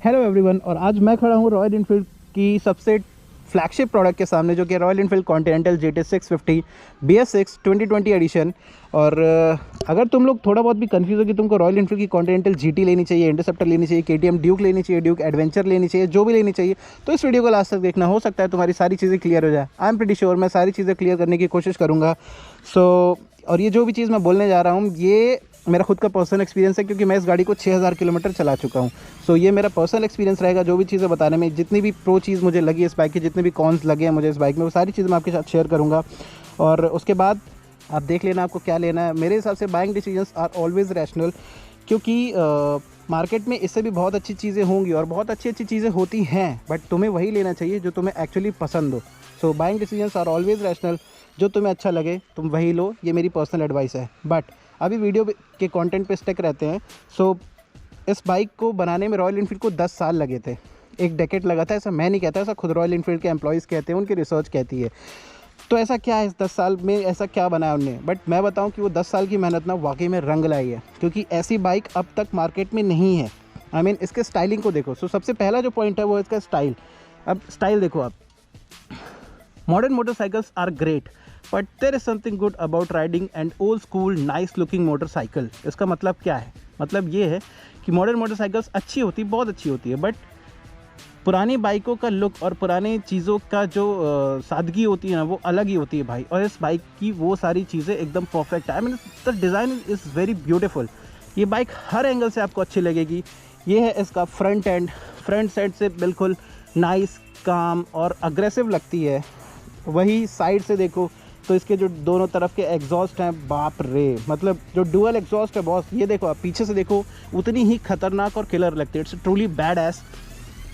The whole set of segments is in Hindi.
हेलो एवरीवन, और आज मैं खड़ा हूँ रॉयल इनफील्ड की सबसे फ्लैगशिप प्रोडक्ट के सामने, जो कि Royal Enfield Continental GT 650 BS6 2020 edition. और अगर तुम लोग थोड़ा बहुत भी कंफ्यूज हो कि तुमको रॉयल इनफील्ड की कॉन्टिनेंटल GT लेनी चाहिए, इंटरसेप्टर लेनी चाहिए, KTM ड्यूक लेनी चाहिए, ड्यूक एडवेंचर लेनी चाहिए, जो भी लेनी चाहिए, तो इस वीडियो को लास्ट तक देखना। हो सकता है तुम्हारी सारी चीज़ें क्लियर हो जाए। आई एम प्रीटी श्योर मैं सारी चीज़ें क्लियर करने की कोशिश करूँगा। और ये जो भी चीज़ मैं बोलने जा रहा हूँ, ये मेरा खुद का पर्सनल एक्सपीरियंस है, क्योंकि मैं इस गाड़ी को 6000 किलोमीटर चला चुका हूँ। सो ये मेरा पर्सनल एक्सपीरियंस रहेगा। जो भी चीज़ें बताने में, जितनी भी प्रो चीज़ मुझे लगी इस बाइक की, जितने भी कॉन्स लगे हैं मुझे इस बाइक में, वो सारी चीज़ें मैं आपके साथ शेयर करूँगा। और उसके बाद आप देख लेना आपको क्या लेना है। मेरे हिसाब से buying decisions are always rational, क्योंकि मार्केट में इससे भी बहुत अच्छी चीज़ें होंगी और बहुत अच्छी अच्छी चीज़ें होती हैं, बट तुम्हें वही लेना चाहिए जो तुम्हें एक्चुअली पसंद हो। So buying decisions are always rational. जो तुम्हें अच्छा लगे तुम वही लो, ये मेरी पर्सनल एडवाइस है। बट अभी वीडियो के कंटेंट पे स्टिक रहते हैं। सो इस बाइक को बनाने में रॉयल इनफील्ड को 10 साल लगे थे, एक डेकेड लगा था। ऐसा मैं नहीं कहता, ऐसा खुद रॉयल इनफील्ड के एम्प्लॉयज़ कहते हैं, उनकी रिसर्च कहती है। तो ऐसा क्या है इस 10 साल में, ऐसा क्या बनाया उनने? बट मैं बताऊं कि वो 10 साल की मेहनत ना वाकई में रंग लाई है, क्योंकि ऐसी बाइक अब तक मार्केट में नहीं है। आई मीन इसके स्टाइलिंग को देखो। सो सबसे पहला जो पॉइंट है वो इसका स्टाइल। अब स्टाइल देखो आप, modern motorcycles are great, but there is something good about riding and old school nice looking motorcycle. इसका मतलब क्या है? मतलब ये है कि मॉडर्न मोटरसाइकिल्स अच्छी होती, बहुत अच्छी होती है, बट पुरानी बाइकों का लुक और पुरानी चीज़ों का जो सादगी होती है ना, वो अलग ही होती है भाई। और इस बाइक की वो सारी चीज़ें एकदम परफेक्ट है। I mean the design is very beautiful. ये बाइक हर एंगल से आपको अच्छी लगेगी। ये है इसका फ्रंट एंड, फ्रंट साइड से बिल्कुल नाइस, काम और अग्रेसिव लगती है। वही साइड से देखो तो इसके जो दोनों तरफ के एग्जॉस्ट हैं, बाप रे, मतलब जो डुअल एग्जॉस्ट है बॉस, ये देखो आप पीछे से देखो, उतनी ही खतरनाक और किलर लगती है। It's truly bad S.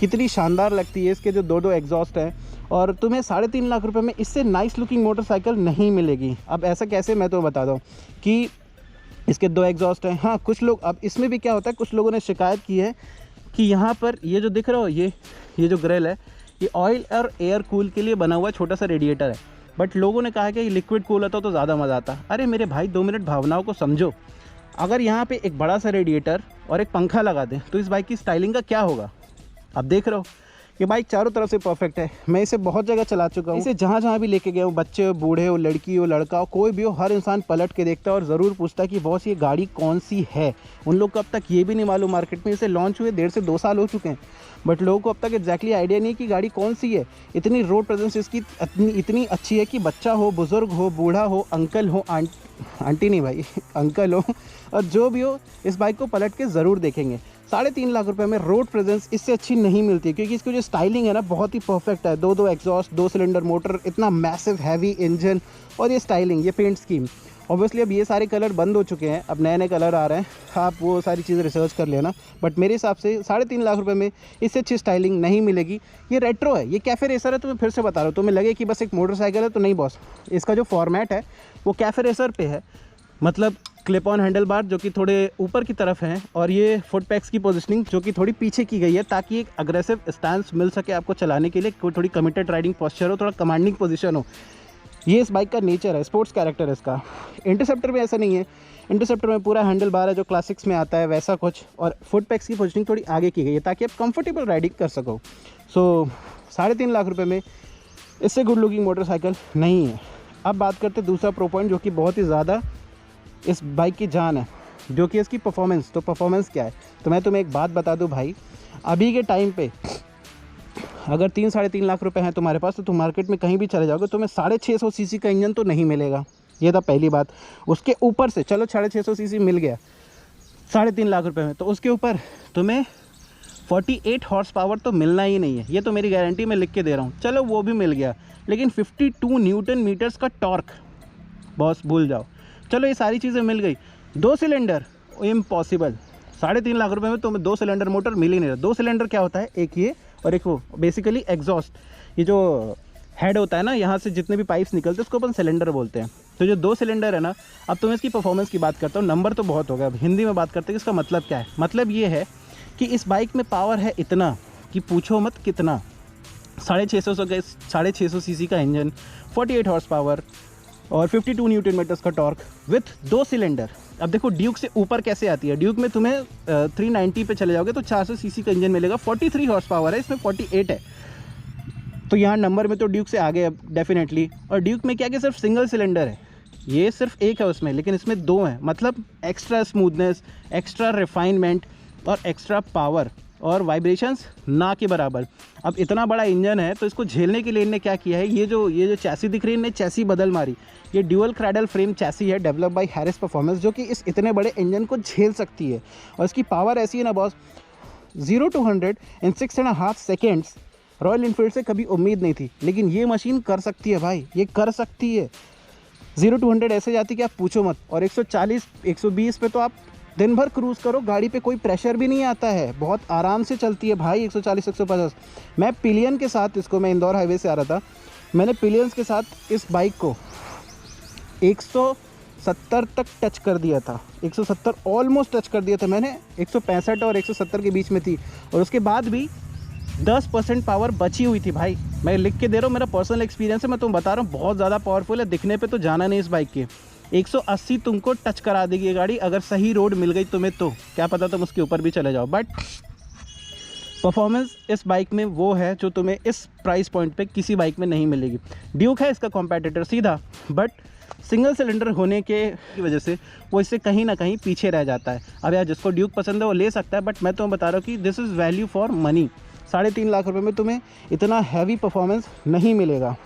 कितनी शानदार लगती है इसके जो दो एग्जॉस्ट हैं। और तुम्हें 3.5 लाख रुपए में इससे नाइस लुकिंग मोटरसाइकिल नहीं मिलेगी। अब ऐसा कैसे, मैं तो बता दूँ कि इसके 2 एग्जॉस्ट हैं। हाँ, कुछ लोग, अब इसमें भी क्या होता है, कुछ लोगों ने शिकायत की है कि यहाँ पर ये जो दिख रहा हो, ये जो ग्रिल है, ये ऑयल और एयर कूल के लिए बना हुआ छोटा सा रेडिएटर है। बट लोगों ने कहा कि ये लिक्विड कूल होता तो ज़्यादा मज़ा आता। अरे मेरे भाई, 2 मिनट भावनाओं को समझो। अगर यहाँ पे एक बड़ा सा रेडिएटर और एक पंखा लगा दें तो इस बाइक की स्टाइलिंग का क्या होगा? आप देख रहे हो, ये बाइक चारों तरफ से परफेक्ट है। मैं इसे बहुत जगह चला चुका हूँ। इसे जहाँ जहाँ भी लेके गया हूँ, बच्चे हो, बूढ़े हो, लड़की हो, लड़का हो, कोई भी हो, हर इंसान पलट के देखता है और ज़रूर पूछता है कि बॉस ये गाड़ी कौन सी है। उन लोग को अब तक ये भी नहीं मालूम, मार्केट में इसे लॉन्च हुए 1.5 से 2 साल हो चुके हैं, बट लोगों को अब तक एग्जैक्टली आइडिया नहीं है कि गाड़ी कौन सी है। इतनी रोड प्रेजेंस इसकी इतनी अच्छी है कि बच्चा हो, बुज़ुर्ग हो, बूढ़ा हो, अंकल हो, आंटी नहीं भाई अंकल हो, और जो भी हो, इस बाइक को पलट के ज़रूर देखेंगे। 3.5 लाख रुपए में रोड प्रेजेंस इससे अच्छी नहीं मिलती, क्योंकि इसकी जो स्टाइलिंग है ना, बहुत ही परफेक्ट है। 2 एग्जॉस्ट, 2 सिलेंडर मोटर, इतना मैसिव हैवी इंजन, और ये स्टाइलिंग, ये पेंट स्कीम। ऑब्वियसली अब ये सारे कलर बंद हो चुके हैं, अब नए नए कलर आ रहे हैं। आप वो सारी चीज़ें रिसर्च कर लेना। बट मेरे हिसाब से 3.5 लाख रुपए में इससे अच्छी स्टाइलिंग नहीं मिलेगी। ये रेट्रो है, ये कैफ़े रेसर है। तो मैं फिर से बता रहा हूँ, तुम्हें लगे कि बस एक मोटरसाइकिल है, तो नहीं बॉस। इसका जो फॉर्मेट है वो कैफ़े रेसर पे है, मतलब क्लिप ऑन हैंडल बार जो कि थोड़े ऊपर की तरफ हैं, और ये फुट पैक्स की पोजीशनिंग जो कि थोड़ी पीछे की गई है, ताकि एक अग्रेसिव स्टैंस मिल सके आपको चलाने के लिए, कोई थोड़ी कमिटेड राइडिंग पोस्चर हो, थोड़ा कमांडिंग पोजीशन हो। ये इस बाइक का नेचर है, स्पोर्ट्स कैरेक्टर है इसका। इंटरसेप्टर में ऐसा नहीं है। इंटरसेप्टर में पूरा हैंडल बार है जो क्लासिक्स में आता है, वैसा कुछ, और फुट पैक्स की पोजीशनिंग थोड़ी आगे की गई है ताकि आप कंफर्टेबल राइडिंग कर सको। सो 3.5 लाख रुपये में इससे गुड लुकिंग मोटरसाइकिल नहीं है। अब बात करते हैं दूसरा प्रो पॉइंट, जो कि बहुत ही ज़्यादा इस बाइक की जान है, जो कि इसकी परफॉर्मेंस। तो परफॉर्मेंस क्या है, तो मैं तुम्हें एक बात बता दूं भाई, अभी के टाइम पे अगर 3-3.5 लाख रुपए हैं तुम्हारे पास, तो तुम मार्केट में कहीं भी चले जाओगे, तुम्हें 650 सीसी का इंजन तो नहीं मिलेगा। ये था पहली बात। उसके ऊपर से चलो 650 सीसी मिल गया 3.5 लाख रुपए में, तो उसके ऊपर तुम्हें 48 हॉर्स पावर तो मिलना ही नहीं है। ये तो मेरी गारंटी में लिख के दे रहा हूँ। चलो वो भी मिल गया, लेकिन 52 न्यूटन मीटर्स का टॉर्क, बॉस भूल जाओ। चलो ये सारी चीज़ें मिल गई। 2 सिलेंडर इम्पॉसिबल। 3.5 लाख रुपए में तुम्हें 2 सिलेंडर मोटर मिल ही नहीं रहा। 2 सिलेंडर क्या होता है, एक ये और एक वो, बेसिकली एग्जॉस्ट। ये जो हेड होता है ना, यहाँ से जितने भी पाइप्स निकलते हैं उसको अपन सिलेंडर बोलते हैं। तो जो 2 सिलेंडर है ना, अब तुम्हें इसकी परफॉर्मेंस की बात करता हूँ। नंबर तो बहुत हो गया, अब हिंदी में बात करते हैं कि इसका मतलब क्या है। मतलब ये है कि इस बाइक में पावर है इतना कि पूछो मत कितना। 650 सीसी का इंजन, 48 हॉर्स पावर, और 52 न्यूटन मीटर्स का टॉर्क विथ 2 सिलेंडर। अब देखो ड्यूक से ऊपर कैसे आती है। ड्यूक में तुम्हें 390 पे चले जाओगे तो 400 सीसी का इंजन मिलेगा, 43 हॉर्स पावर है, इसमें 48 है। तो यहाँ नंबर में तो ड्यूक से आगे है डेफिनेटली। और ड्यूक में क्या कि सिर्फ सिंगल सिलेंडर है, ये सिर्फ एक है उसमें, लेकिन इसमें 2 हैं। मतलब एक्स्ट्रा स्मूथनेस, एक्स्ट्रा रिफाइनमेंट और एक्स्ट्रा पावर और वाइब्रेशंस ना के बराबर। अब इतना बड़ा इंजन है तो इसको झेलने के लिए इनने क्या किया है, ये जो चैसी दिख रही है, इनने चैसी बदल मारी। ये ड्यूअल क्रैडल फ्रेम चैसी है, डेवलप बाय हैरिस परफॉर्मेंस, जो कि इस इतने बड़े इंजन को झेल सकती है। और इसकी पावर ऐसी है ना boss, 0 to 100 in 6.5 seconds royal Enfield से कभी उम्मीद नहीं थी, लेकिन ये मशीन कर सकती है भाई, ये कर सकती है। 0 to 100 ऐसे जाती कि आप पूछो मत। और 140 120 पे तो आप दिन भर क्रूज़ करो, गाड़ी पे कोई प्रेशर भी नहीं आता है, बहुत आराम से चलती है भाई। 140 150 मैं पिलियन के साथ इसको, मैं इंदौर हाईवे से आ रहा था, मैंने पिलियंस के साथ इस बाइक को 170 तक टच कर दिया था, 170 ऑलमोस्ट टच कर दिया था मैंने। 165 और 170 के बीच में थी, और उसके बाद भी 10% पावर बची हुई थी भाई। मैं लिख के दे रहा हूँ, मेरा पर्सनल एक्सपीरियंस है, मैं तुम्हें बता रहा हूँ, बहुत ज़्यादा पावरफुल है। दिखने पे तो जाना नहीं इस बाइक के, 180 तुमको टच करा देगी ये गाड़ी, अगर सही रोड मिल गई तुम्हें तो क्या पता तुम उसके ऊपर भी चले जाओ। बट परफॉर्मेंस इस बाइक में वो है जो तुम्हें इस प्राइस पॉइंट पे किसी बाइक में नहीं मिलेगी। ड्यूक है इसका कॉम्पिटिटर सीधा, बट सिंगल सिलेंडर होने की वजह से वो इससे कहीं ना कहीं पीछे रह जाता है। अब यार जिसको ड्यूक पसंद है वो ले सकता है, बट मैं तुम्हें बता रहा हूँ कि this is value for money. 3.5 lakh रुपए में तुम्हें इतना हैवी परफॉर्मेंस नहीं मिलेगा।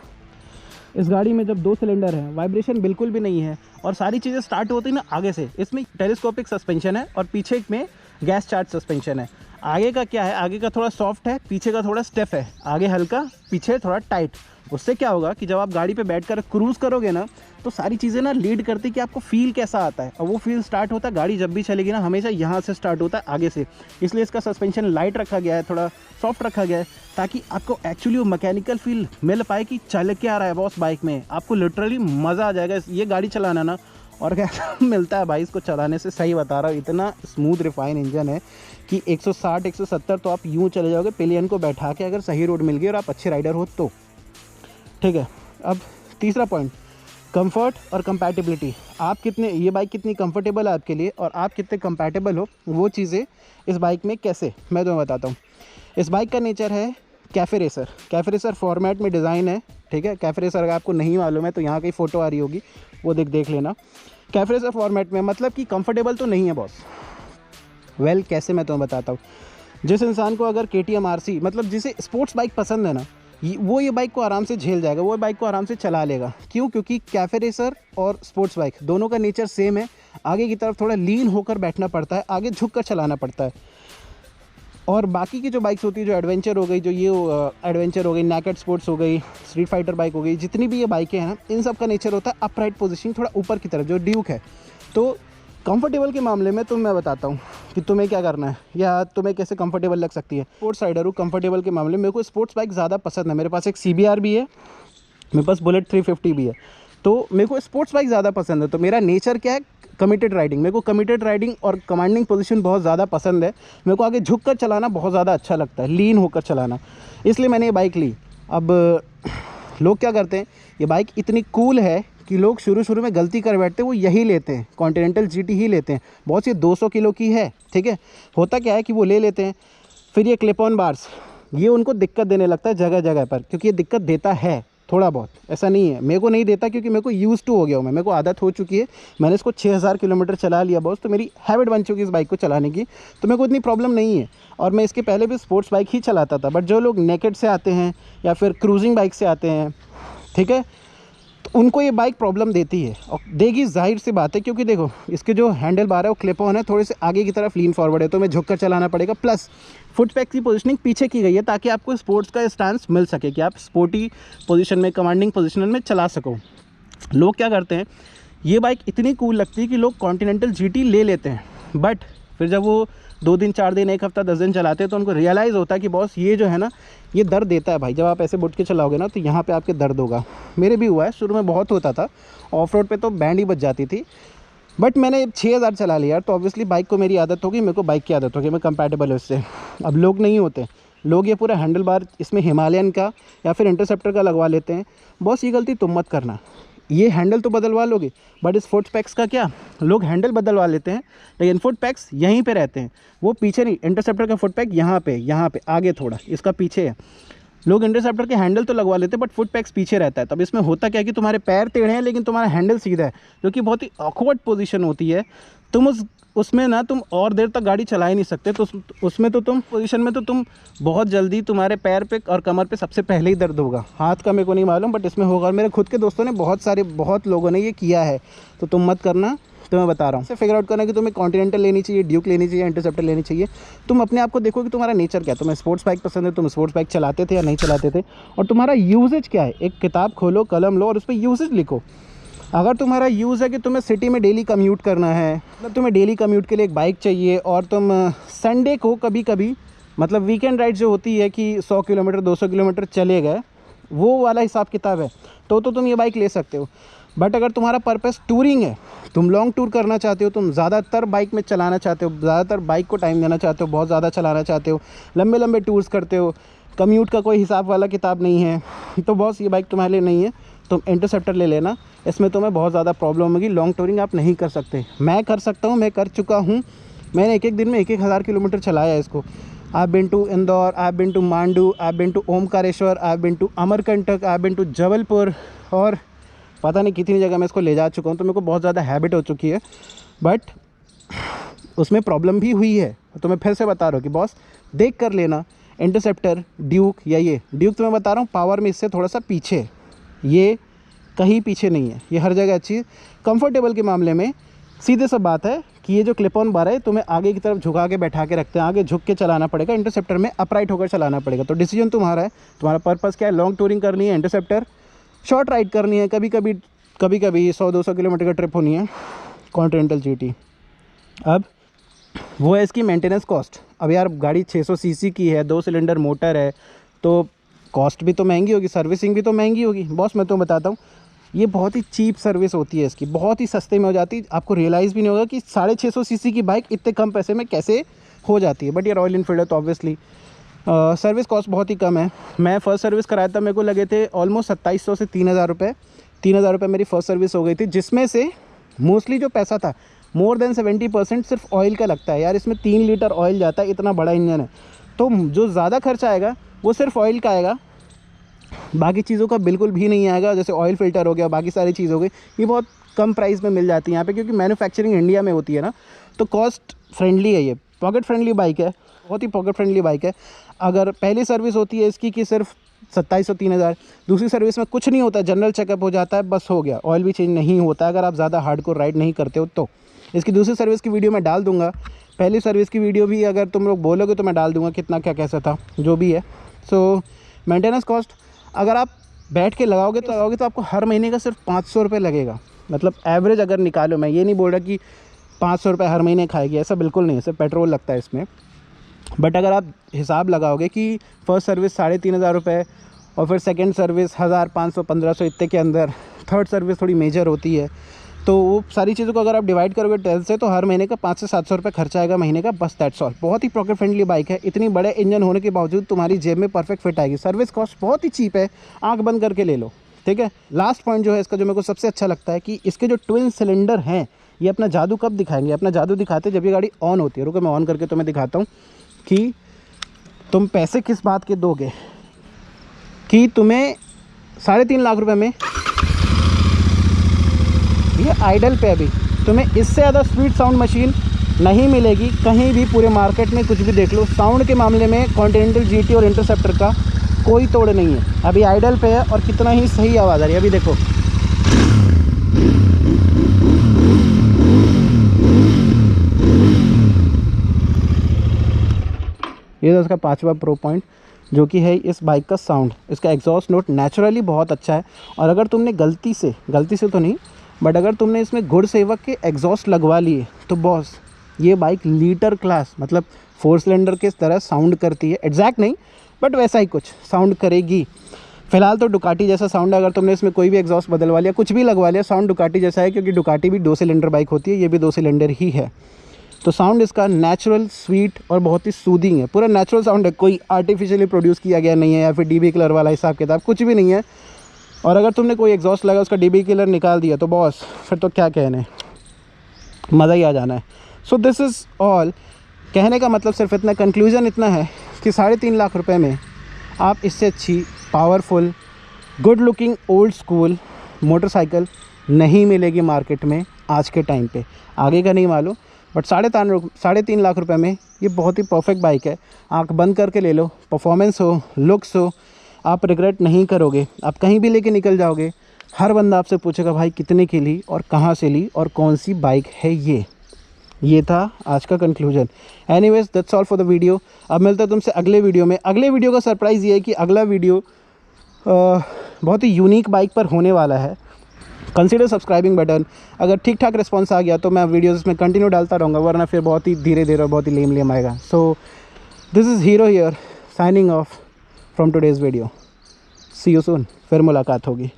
इस गाड़ी में जब 2 सिलेंडर है, वाइब्रेशन बिल्कुल भी नहीं है, और सारी चीज़ें स्टार्ट होती ना आगे से। इसमें टेलीस्कोपिक सस्पेंशन है और पीछे में गैस चार्ज सस्पेंशन है। आगे का क्या है, आगे का थोड़ा सॉफ्ट है, पीछे का थोड़ा स्टिफ है, आगे हल्का, पीछे थोड़ा टाइट। उससे क्या होगा कि जब आप गाड़ी पे बैठकर क्रूज़ करोगे ना, तो सारी चीज़ें ना लीड करती कि आपको फील कैसा आता है। और वो फील स्टार्ट होता है, गाड़ी जब भी चलेगी ना, हमेशा यहाँ से स्टार्ट होता है, आगे से। इसलिए इसका सस्पेंशन लाइट रखा गया है, थोड़ा सॉफ्ट रखा गया है, ताकि आपको एक्चुअली वो मैकेनिकल फील मिल पाए कि चल के आ रहा है बॉस बाइक में। आपको लिटरली मज़ा आ जाएगा ये गाड़ी चलाना ना। और क्या मिलता है भाई इसको चलाने से, सही बता रहा हूँ, इतना स्मूथ रिफाइन इंजन है कि 160 170 तो आप यूँ चले जाओगे पिलियन को बैठा के, अगर सही रोड मिल गई और आप अच्छे राइडर हो तो। ठीक है, अब तीसरा पॉइंट, कंफर्ट और कंपैटिबिलिटी। आप कितने, ये बाइक कितनी कंफर्टेबल है आपके लिए और आप कितने कंपैटिबल हो, वो चीज़ें इस बाइक में कैसे, मैं तुम्हें बताता हूँ। इस बाइक का नेचर है cafe racer. Cafe racer format में डिज़ाइन है, ठीक है। कैफ़े रेसर अगर आपको नहीं मालूम है तो यहाँ की फ़ोटो आ रही होगी, वो देख लेना। कैफ़े रेसर फॉर्मेट में मतलब कि कंफर्टेबल तो नहीं है बॉस। वेल कैसे, मैं तुम्हें बताता हूँ। जिस इंसान को अगर KTM RC, मतलब जिसे स्पोर्ट्स बाइक पसंद है ना, वो ये बाइक को आराम से झेल जाएगा, वो बाइक को आराम से चला लेगा। क्यों? क्योंकि कैफ़े रेसर और स्पोर्ट्स बाइक दोनों का नेचर सेम है। आगे की तरफ थोड़ा लीन होकर बैठना पड़ता है, आगे झुक कर चलाना पड़ता है। और बाकी की जो बाइक्स होती है, जो एडवेंचर हो गई, जो ये एडवेंचर हो गई, नेकेड स्पोर्ट्स हो गई, स्ट्रीट फाइटर बाइक हो गई, जितनी भी ये बाइकें हैं ना, इन सब का नेचर होता है अपराइट पोजीशनिंग, थोड़ा ऊपर की तरफ, जो ड्यूक है। तो कंफर्टेबल के मामले में मैं बताता हूँ कि तुम्हें क्या करना है या तुम्हें कैसे कंफर्टेबल लग सकती है। स्पोर्ट्स राइडर हूँ, कंफर्टेबल के मामले में मेरे को स्पोर्ट्स बाइक ज़्यादा पसंद है। मेरे पास एक CBR भी है, मेरे पास बुलेट 350 भी है, तो मेरे को स्पोर्ट्स बाइक ज़्यादा पसंद है। तो मेरा नेचर क्या है, कमिटेड राइडिंग। मेरे को कमिटेड राइडिंग और कमांडिंग पोजीशन बहुत ज़्यादा पसंद है। मेरे को आगे झुक कर चलाना बहुत ज़्यादा अच्छा लगता है, लीन होकर चलाना, इसलिए मैंने ये बाइक ली। अब लोग क्या करते हैं, ये बाइक इतनी कूल है कि लोग शुरू में गलती कर बैठते हैं, वो यही लेते हैं, कॉन्टिनेंटल GT ही लेते हैं। बहुत ये 200 किलो की है, ठीक है। होता क्या है कि वो ले लेते हैं, फिर ये क्लिप ऑन बार्स, ये उनको दिक्कत देने लगता है जगह जगह पर, क्योंकि ये दिक्कत देता है थोड़ा बहुत, ऐसा नहीं है। मेरे को नहीं देता क्योंकि मेरे को यूज़ टू हो गया हूँ मैं, मेरे को आदत हो चुकी है। मैंने इसको 6000 किलोमीटर चला लिया बॉस, तो मेरी हैबिट बन चुकी है इस बाइक को चलाने की, तो मेरे को इतनी प्रॉब्लम नहीं है। और मैं इसके पहले भी स्पोर्ट्स बाइक ही चलाता था। बट जो लोग नेकेड से आते हैं या फिर क्रूजिंग बाइक से आते हैं, ठीक है, तो उनको ये बाइक प्रॉब्लम देती है और देगी, जाहिर सी बात है। क्योंकि देखो इसके जो हैंडल बार है वो क्लिप ऑन है, थोड़े से आगे की तरफ लीन फॉरवर्ड है, तो मैं झुक कर चलाना पड़ेगा। प्लस फुट पैक की पोजीशनिंग पीछे की गई है ताकि आपको स्पोर्ट्स का स्टांस मिल सके, कि आप स्पोर्टी पोजीशन में, कमांडिंग पोजीशन में चला सको। लोग क्या करते हैं, ये बाइक इतनी कूल लगती है कि लोग कॉन्टिनेंटल GT ले लेते हैं, बट फिर जब वो 2 दिन 4 दिन 1 हफ्ता 10 दिन चलाते हैं तो उनको रियलाइज़ होता है कि बॉस ये जो है ना, ये दर्द देता है भाई। जब आप ऐसे बुट के चलाओगे ना तो यहाँ पे आपके दर्द होगा। मेरे भी हुआ है, शुरू में बहुत होता था, ऑफ रोड पे तो बैंड ही बच जाती थी। बट मैंने 6000 चला लिया, तो ऑब्वियसली बाइक को मेरी आदत होगी, मेरे को बाइक की आदत होगी, मैं कंपैटिबल है उससे। अब लोग नहीं होते, लोग ये पूरा हैंडल बार इसमें हिमालयन का या फिर इंटरसेप्टर का लगवा लेते हैं। बॉस ये गलती तुम मत करना। ये हैंडल तो बदलवा लोगे, बट इस फुट पैक्स का क्या, लोग हैंडल बदलवा लेते हैं लेकिन फुट पैक्स यहीं पे रहते हैं, वो पीछे नहीं। इंटरसेप्टर का फुट पैक यहाँ पे आगे थोड़ा इसका पीछे है। लोग इंटरसेप्टर के हैंडल तो लगवा लेते हैं बट फुट पैक्स पीछे रहता है। तब इसमें होता क्या है कि तुम्हारे पैर टेढ़े हैं लेकिन तुम्हारा हैंडल सीधा है, जो कि बहुत ही ऑकवर्ड पोजीशन होती है। तुम उसमें ना तुम और देर तक गाड़ी चला ही नहीं सकते। तो उसमें तो तुम पोजीशन में तो तुम बहुत जल्दी तुम्हारे पैर पे और कमर पे सबसे पहले ही दर्द होगा। हाथ का मेरे को नहीं मालूम बट इसमें होगा, और मेरे खुद के दोस्तों ने बहुत लोगों ने ये किया है। तो तुम मत करना, तो मैं बता रहा हूँ। फिगर आउट करना कि तुम्हें कॉन्टिनेंटल लेनी चाहिए, ड्यूक लेनी चाहिए, इंटरसेप्टर लेनी चाहिए। तुम अपने आप को देखो कि तुम्हारा नेचर क्या है। तुम्हें स्पोर्ट्स बाइक पसंद है, तुम स्पोर्ट्स बाइक चलाते थे या नहीं चलाते थे, और तुम्हारा यूजेज क्या है। एक किताब खोलो, कलम लो और उस पर यूजेज लिखो। अगर तुम्हारा यूज़ है कि तुम्हें सिटी में डेली कम्यूट करना है, मतलब तुम्हें डेली कम्यूट के लिए एक बाइक चाहिए, और तुम संडे को कभी कभी मतलब वीकेंड राइड जो होती है कि 100 किलोमीटर 200 किलोमीटर चले गए, वो वाला हिसाब किताब है, तो तुम ये बाइक ले सकते हो। बट अगर तुम्हारा पर्पस टूरिंग है, तुम लॉन्ग टूर करना चाहते हो, तुम ज़्यादातर बाइक में चलाना चाहते हो, ज़्यादातर बाइक को टाइम देना चाहते हो, बहुत ज़्यादा चलाना चाहते हो, लंबे लंबे टूर्स करते हो, कम्यूट का कोई हिसाब वाला किताब नहीं है, तो बॉस ये बाइक तुम्हारे लिए नहीं है। तुम इंटरसेप्टर ले लेना, इसमें तुम्हें बहुत ज़्यादा प्रॉब्लम होगी। लॉन्ग टूरिंग आप नहीं कर सकते। मैं कर सकता हूँ, मैं कर चुका हूँ। मैंने एक दिन में 1,000 किलोमीटर चलाया है इसको। I have been to Indore, I have been to Mandu, I have been to Omkareshwar, I have been to Amarkantak, I have been to Jabalpur, और पता नहीं कितनी जगह मैं इसको ले जा चुका हूँ। तो मेरे को बहुत ज़्यादा हैबिट हो चुकी है, बट उसमें प्रॉब्लम भी हुई है। तो मैं फिर से बता रहा हूँ कि बॉस देख कर लेना इंटरसेप्टर, ड्यूक, या ये ड्यूक तो मैं बता रहा हूँ पावर में इससे थोड़ा सा पीछे, ये कहीं पीछे नहीं है, ये हर जगह अच्छी है। कंफर्टेबल के मामले में सीधे सा बात है कि ये जो क्लिप ऑन बार है तुम्हें आगे की तरफ झुका के बैठा के रखते हैं, आगे झुक के चलाना पड़ेगा। इंटरसेप्टर में अपराइट होकर चलाना पड़ेगा। तो डिसीजन तुम्हारा है, तुम्हारा पर्पस क्या है। लॉन्ग टूरिंग करनी है इंटरसेप्टर, शॉर्ट राइड करनी है, कभी कभी 100-200 किलोमीटर का ट्रिप होनी है कॉन्टिनेंटल जीटी। अब वो है इसकी मेंटेनेंस कॉस्ट। अब यार गाड़ी 600 सीसी की है, 2 सिलेंडर मोटर है, तो कॉस्ट भी तो महंगी होगी, सर्विसिंग भी तो महंगी होगी। बॉस मैं तो बताता हूँ, ये बहुत ही चीप सर्विस होती है इसकी, बहुत ही सस्ते में हो जाती है। आपको रियलाइज़ भी नहीं होगा कि 650 सीसी की बाइक इतने कम पैसे में कैसे हो जाती है। बट ये रॉयल इनफील्ड है तो ऑब्वियसली सर्विस कॉस्ट बहुत ही कम है। मैं फ़र्स्ट सर्विस कराया था, मेरे को लगे थे ऑलमोस्ट 2700 से 3000 रुपये। 3000 रुपये मेरी फ़र्स्ट सर्विस हो गई थी, जिसमें से मोस्टली जो पैसा था मोर देन 70% सिर्फ ऑयल का लगता है। यार इसमें 3 लीटर ऑयल जाता है, इतना बड़ा इंजन है, तो जो ज़्यादा खर्चा आएगा वो सिर्फ ऑयल का आएगा, बाकी चीज़ों का बिल्कुल भी नहीं आएगा। जैसे ऑयल फिल्टर हो गया, बाकी सारी चीज़ हो गई, ये बहुत कम प्राइस में मिल जाती है यहाँ पे, क्योंकि मैन्युफैक्चरिंग इंडिया में होती है ना, तो कॉस्ट फ्रेंडली है। ये पॉकेट फ्रेंडली बाइक है, बहुत ही पॉकेट फ्रेंडली बाइक है। अगर पहली सर्विस होती है इसकी कि सिर्फ 2700-3000, दूसरी सर्विस में कुछ नहीं होता, जनरल चेकअप हो जाता है, बस हो गया, ऑयल भी चेंज नहीं होता है। अगर आप ज़्यादा हार्डकोर राइड नहीं करते हो तो इसकी दूसरी सर्विस की वीडियो मैं डाल दूंगा। पहली सर्विस की वीडियो भी अगर तुम लोग बोलोगे तो मैं डाल दूंगा, कितना क्या कैसा था जो भी है। सो मेंटेनेंस कॉस्ट अगर आप बैठ के लगाओगे तो आपको हर महीने का सिर्फ 500 रुपये लगेगा। मतलब एवरेज अगर निकालो, मैं ये नहीं बोल रहा कि 500 रुपये हर महीने खाएगी, ऐसा बिल्कुल नहीं है, सिर्फ पेट्रोल लगता है इसमें। बट अगर आप हिसाब लगाओगे कि फ़र्स्ट सर्विस 3500 रुपये, और फिर सेकंड सर्विस 1000, 500, 1500 इतने के अंदर, थर्ड सर्विस थोड़ी मेजर होती है, तो वो सारी चीज़ों को अगर आप डिवाइड करोगे 12 से, तो हर महीने का 500 से 700 रुपये खर्चा आएगा महीने का, बस दैट्स ऑल। बहुत ही पॉकेट फ्रेंडली बाइक है, इतनी बड़े इंजन होने के बावजूद तुम्हारी जेब में परफेक्ट फिट आएगी। सर्विस कॉस्ट बहुत ही चीप है, आंख बंद करके ले लो, ठीक है। लास्ट पॉइंट जो है इसका, जो मेरे को सबसे अच्छा लगता है, कि इसके जो ट्विन सिलेंडर हैं ये अपना जादू कब दिखाएंगे। अपना जादू दिखाते जब ये गाड़ी ऑन होती है। रुको मैं ऑन करके तुम्हें दिखाता हूँ कि तुम पैसे किस बात के दोगे, कि तुम्हें 3.5 लाख रुपए में ये आइडल पे अभी तुम्हें इससे ज़्यादा स्वीट साउंड मशीन नहीं मिलेगी कहीं भी, पूरे मार्केट में कुछ भी देख लो। साउंड के मामले में कॉन्टिनेंटल जीटी और इंटरसेप्टर का कोई तोड़ नहीं है। अभी आइडल पे है और कितना ही सही आवाज़ आ रही है, अभी देखो। ये तो इसका 5वां प्रो पॉइंट जो कि है इस बाइक का साउंड। इसका एग्जॉस्ट नोट नेचुरली बहुत अच्छा है, और अगर तुमने गलती से तो नहीं, बट अगर तुमने इसमें गुड़ सेवक के एग्जॉस्ट लगवा लिए तो बॉस ये बाइक लीटर क्लास, मतलब 4 सिलेंडर के तरह साउंड करती है। एग्जैक्ट नहीं बट वैसा ही कुछ साउंड करेगी। फिलहाल तो डुकाटी जैसा साउंड है, अगर तुमने इसमें कोई भी एग्जॉस्ट बदलवा लिया, कुछ भी लगवा लिया, साउंड डुकाटी जैसा है, क्योंकि डुकाटी भी 2 सिलेंडर बाइक होती है, ये भी 2 सिलेंडर ही है। तो साउंड इसका नेचुरल, स्वीट और बहुत ही सूदिंग है, पूरा नेचुरल साउंड है, कोई आर्टिफिशियली प्रोड्यूस किया गया नहीं है या फिर डीबी कलर वाला हिसाब किताब कुछ भी नहीं है। और अगर तुमने कोई एग्जॉस्ट लगा उसका डीबी किलर निकाल दिया तो बॉस फिर तो क्या कहने, मज़ा ही आ जाना है। सो दिस इज़ ऑल। कहने का मतलब सिर्फ इतना, कंक्लूजन इतना है कि 3.5 लाख रुपए में आप इससे अच्छी powerful good looking old school motorcycle नहीं मिलेगी मार्केट में आज के टाइम पे। आगे का नहीं मालूम, बट 3.5 लाख रुपए में ये बहुत ही परफेक्ट बाइक है। आंख बंद करके ले लो, परफॉर्मेंस हो, लुक्स हो, आप रिग्रेट नहीं करोगे। आप कहीं भी लेके निकल जाओगे, हर बंदा आपसे पूछेगा भाई कितने की ली और कहाँ से ली और कौन सी बाइक है ये था आज का conclusion. Anyways that's all for the video. अब मिलता है तुमसे अगले वीडियो में। अगले वीडियो का सरप्राइज़ ये है कि अगला वीडियो बहुत ही यूनिक बाइक पर होने वाला है। Consider subscribing button. अगर ठीक ठाक रिस्पॉन्स आ गया तो मैं वीडियोज़ में कंटिन्यू डालता रहूँगा, वरना फिर बहुत ही धीरे धीरे बहुत ही लेम आएगा। So this is Hero here signing off from today's video. See you soon. फिर मुलाकात होगी।